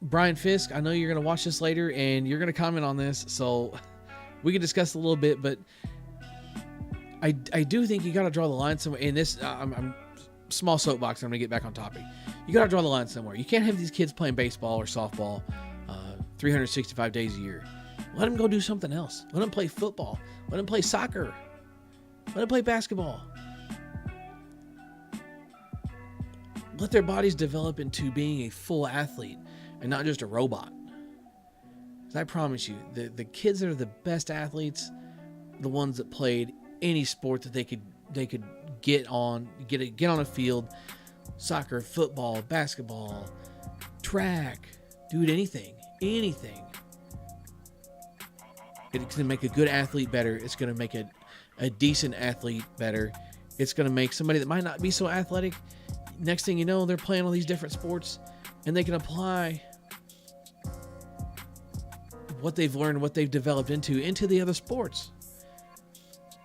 Brian Fisk, I know you're going to watch this later and you're going to comment on this, so we can discuss a little bit, but I do think you got to draw the line somewhere. In this, I'm small soapbox, I'm going to get back on topic. You got to draw the line somewhere. You can't have these kids playing baseball or softball 365 days a year. Let them go do something else. Let them play football. Let them play soccer. Let them play basketball. Let their bodies develop into being a full athlete and not just a robot. Because I promise you, the kids that are the best athletes, the ones that played any sport that they could get on a field, Soccer, football, basketball, track, dude, anything. It's going to make a good athlete better. It's going to make a decent athlete better. It's going to make somebody that might not be so athletic. Next thing you know, they're playing all these different sports, and they can apply what they've learned, what they've developed into the other sports.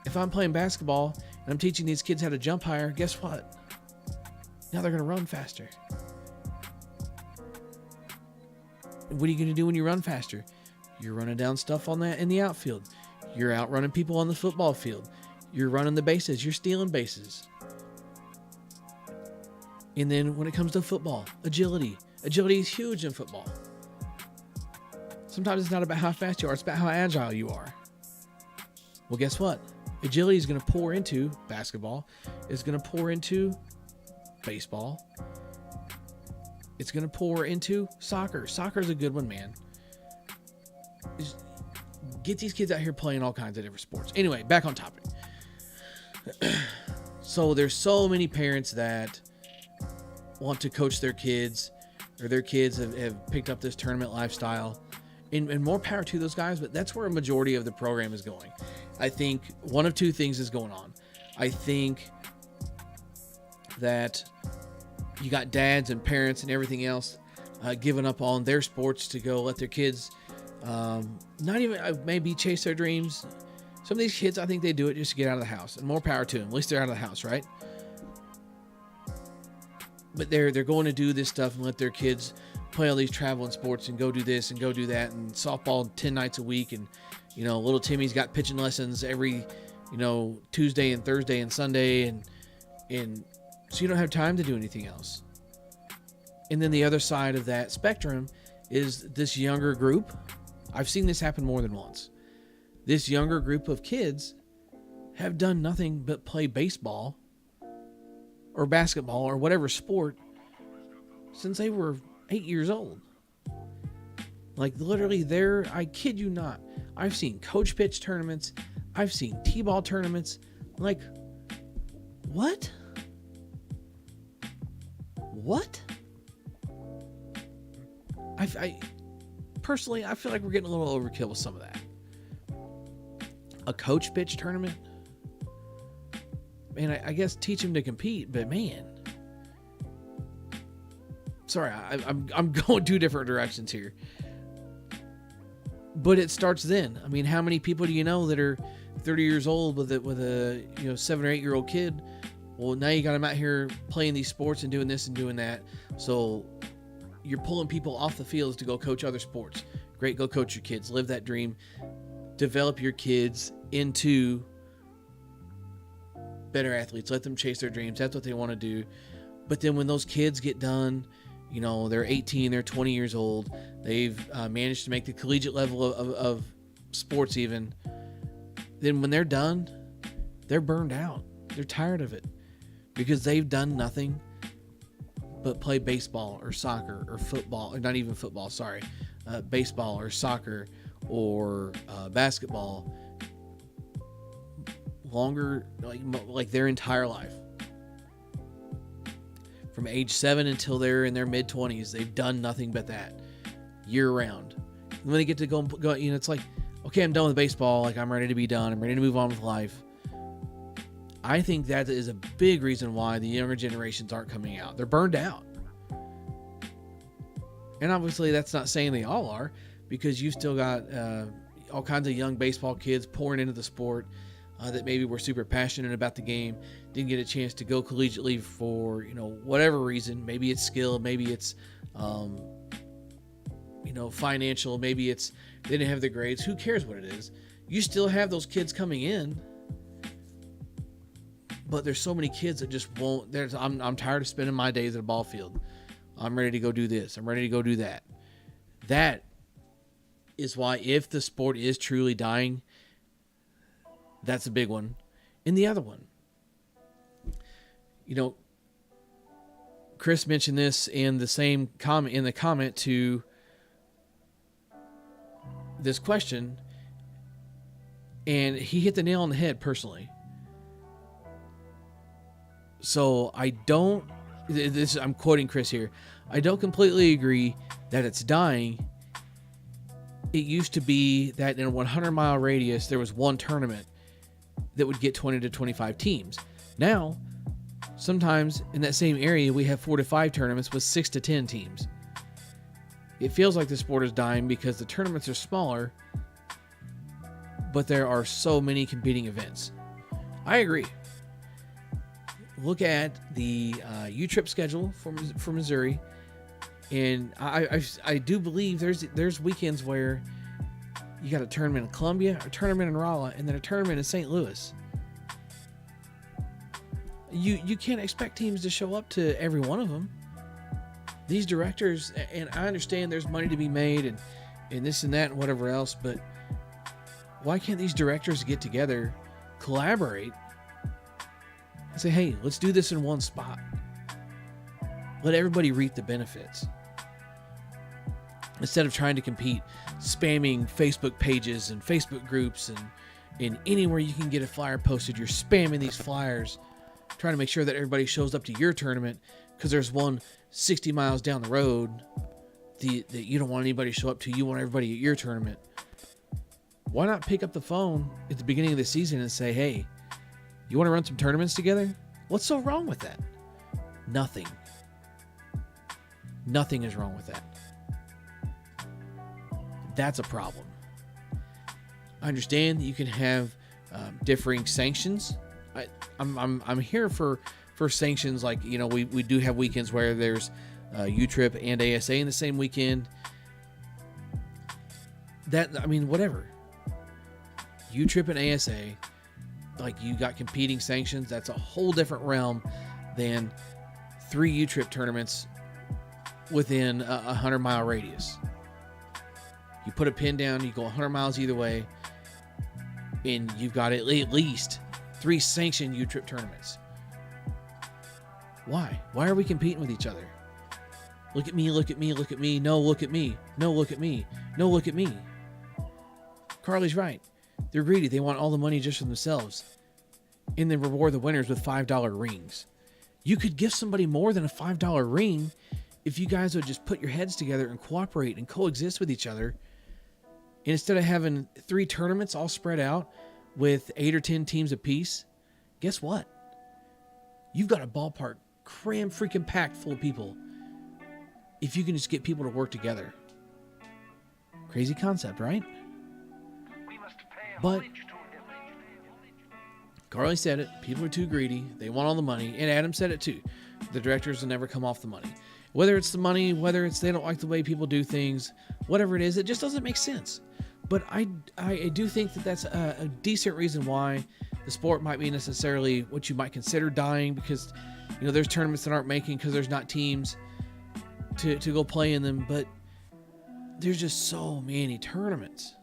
If I'm playing basketball and I'm teaching these kids how to jump higher, guess what? Now they're going to run faster. What are you going to do when you run faster? You're running down stuff on that in the outfield. You're outrunning people on the football field. You're running the bases. You're stealing bases. And then when it comes to football, agility. Agility is huge in football. Sometimes it's not about how fast you are. It's about how agile you are. Well, guess what? Agility is going to pour into basketball. It's going to pour into baseball. It's going to pour into soccer. Soccer is a good one, man. Just get these kids out here playing all kinds of different sports. Anyway, back on topic. So there's so many parents that want to coach their kids, or their kids have picked up this tournament lifestyle. And more power to those guys, but that's where a majority of the program is going. I think one of two things is going on. I think that you got dads and parents and everything else giving up on their sports to go let their kids not even maybe chase their dreams. Some of these kids, I think they do it just to get out of the house, and more power to them. At least they're out of the house, right? But they're going to do this stuff and let their kids play all these traveling sports and go do this and go do that, and softball 10 nights a week, and little Timmy's got pitching lessons every Tuesday and Thursday and Sunday, and so you don't have time to do anything else. And then the other side of that spectrum is this younger group. I've seen this happen more than once. This younger group of kids have done nothing but play baseball or basketball or whatever sport since they were 8 years old. Like, literally, I kid you not, I've seen coach pitch tournaments. I've seen t-ball tournaments. Like, what? I personally, I feel like we're getting a little overkill with some of that. A coach pitch tournament? Man, I guess teach them to compete, but man. Sorry, I'm going two different directions here. But it starts then. I mean, how many people do you know that are 30 years old with a 7 or 8 year old kid? Well, now you got them out here playing these sports and doing this and doing that. So you're pulling people off the fields to go coach other sports. Great, go coach your kids. Live that dream. Develop your kids into better athletes. Let them chase their dreams. That's what they want to do. But then when those kids get done, they're 18, they're 20 years old. They've managed to make the collegiate level of sports even. Then when they're done, they're burned out. They're tired of it because they've done nothing but play baseball or soccer or football, or not even football, sorry, baseball or soccer or basketball longer, like their entire life. From age 7 until they're in their mid-20s, they've done nothing but that year round. And when they get to go, it's like, okay, I'm done with baseball. Like, I'm ready to be done. I'm ready to move on with life. I think that is a big reason why the younger generations aren't coming out. They're burned out. And obviously that's not saying they all are, because you've still got all kinds of young baseball kids pouring into the sport that maybe were super passionate about the game, didn't get a chance to go collegiately for, whatever reason. Maybe it's skill, maybe it's, financial, maybe it's they didn't have the grades. Who cares what it is? You still have those kids coming in, but there's so many kids that just won't. I'm tired of spending my days at a ball field. I'm ready to go do this. I'm ready to go do that. That is why, if the sport is truly dying, that's a big one. And the other one, Chris mentioned this in the same comment, in the comment to this question, and he hit the nail on the head personally. So I don't I'm quoting Chris here. I don't completely agree that it's dying. It used to be that in a 100-mile radius, there was one tournament that would get 20 to 25 teams. Now, sometimes in that same area, we have 4 to 5 tournaments with 6 to 10 teams. It feels like the sport is dying because the tournaments are smaller, but there are so many competing events. I agree. Look at the U-Trip schedule for Missouri, and I do believe there's weekends where you got a tournament in Columbia, a tournament in Rolla, and then a tournament in St. Louis. You can't expect teams to show up to every one of them. These directors, and I understand there's money to be made and this and that and whatever else, but why can't these directors get together, collaborate, and say, hey, let's do this in one spot. Let everybody reap the benefits. Instead of trying to compete, spamming Facebook pages and Facebook groups and anywhere you can get a flyer posted, you're spamming these flyers, trying to make sure that everybody shows up to your tournament because there's one 60 miles down the road that you don't want anybody to show up to. You want everybody at your tournament. Why not pick up the phone at the beginning of the season and say, hey, you want to run some tournaments together? What's so wrong with that? Nothing. Nothing is wrong with that. That's a problem. I understand that you can have differing sanctions. I'm here for sanctions, like, you know, we do have weekends where there's U-Trip and ASA in the same weekend. Whatever. U-Trip and ASA, like, you got competing sanctions. That's a whole different realm than 3 U-Trip tournaments within a 100-mile radius. You put a pin down, you go 100 miles either way, and you've got at least 3 sanctioned U-Trip tournaments. Why? Why are we competing with each other? Look at me, look at me, look at me. No, look at me. No, look at me. No, look at me. Carly's right. They're greedy. They want all the money just for themselves. And then reward the winners with $5 rings. You could give somebody more than a $5 ring if you guys would just put your heads together and cooperate and coexist with each other. And instead of having 3 tournaments all spread out with 8 or 10 teams apiece, guess what? You've got a ballpark cram freaking packed full of people if you can just get people to work together. Crazy concept, right? But Carly said it. People are too greedy. They want all the money. And Adam said it too. The directors will never come off the money. Whether it's the money, whether it's they don't like the way people do things, whatever it is, it just doesn't make sense. But I do think that that's a decent reason why the sport might be necessarily what you might consider dying, because, you know, there's tournaments that aren't making because there's not teams to go play in them. But there's just so many tournaments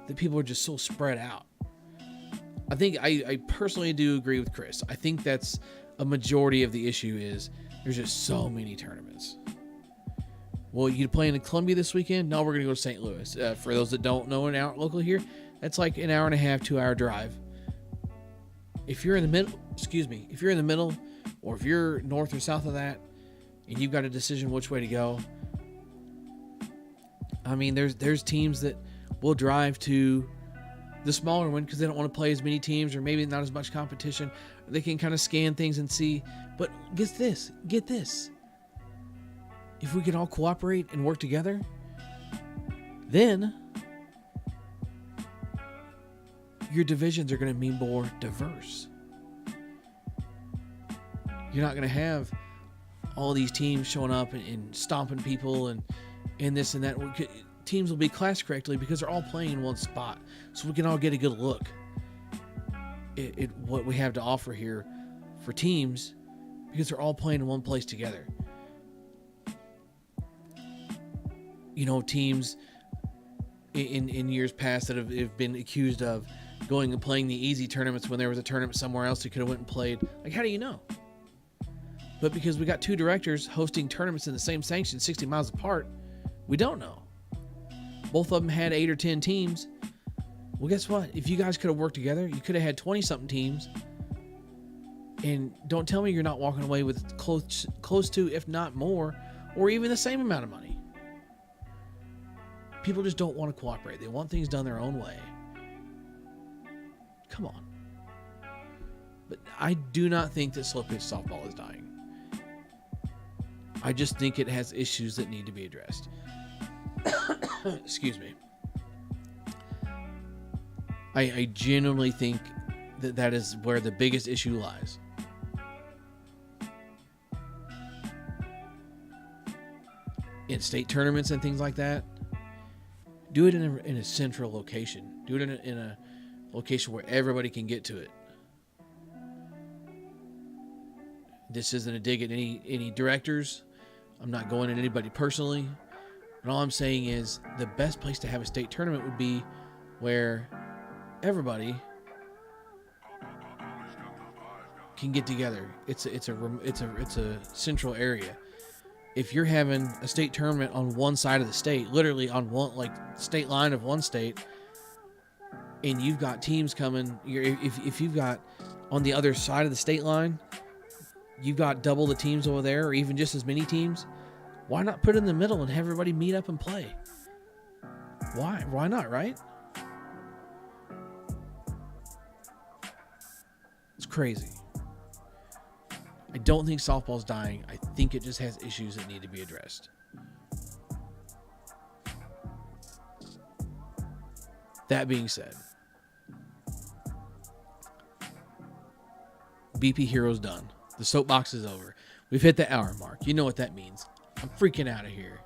that people are just so spread out. I think I personally do agree with Chris. I think that's a majority of the issue is there's just so many tournaments. Well, you playing in Columbia this weekend? No, we're going to go to St. Louis. For those that don't know, an hour local here, that's like an hour and a half, 2-hour drive. If you're in the middle, or if you're north or south of that, and you've got a decision which way to go, I mean, there's teams that will drive to the smaller one because they don't want to play as many teams, or maybe not as much competition. They can kind of scan things and see. But get this. If we can all cooperate and work together, then your divisions are going to be more diverse. You're not going to have all these teams showing up and stomping people and this and that. Teams will be classed correctly because they're all playing in one spot, so we can all get a good look at what we have to offer here for teams, because they're all playing in one place together. You know, teams in years past that have been accused of going and playing the easy tournaments when there was a tournament somewhere else you could have went and played. Like, how do you know? But because we got 2 directors hosting tournaments in the same sanction 60 miles apart, we don't know. Both of them had 8 or 10 teams. Well, guess what? If you guys could have worked together, you could have had 20-something teams, And don't tell me you're not walking away with close to, if not more, or even the same amount of money. People just don't want to cooperate. They want things done their own way. Come on. But I do not think that slow pitch softball is dying. I just think it has issues that need to be addressed. Excuse me. I genuinely think that is where the biggest issue lies. In state tournaments and things like that, do it in a central location. Do it in a location where everybody can get to it. This isn't a dig at any directors. I'm not going at anybody personally. But all I'm saying is the best place to have a state tournament would be where everybody can get together. It's a central area. If you're having a state tournament on one side of the state, literally on one, like, state line of one state, and you've got teams coming, if you've got on the other side of the state line, you've got double the teams over there, or even just as many teams, why not put it in the middle and have everybody meet up and play? Why not, right? It's crazy. I don't think softball's dying. I think it just has issues that need to be addressed. That being said, BP Hero's done. The soapbox is over. We've hit the hour mark. You know what that means. I'm freaking out of here.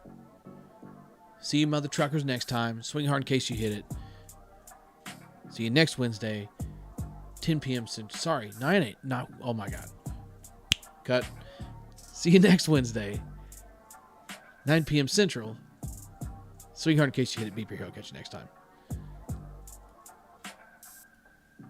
See you mother truckers next time. Swing hard in case you hit it. See you next Wednesday, 10 p.m. Sorry, 9-8. No, oh my God. Cut. See you next Wednesday, 9 p.m. Central. Swing hard in case you hit it. BP Hero. Catch you next time.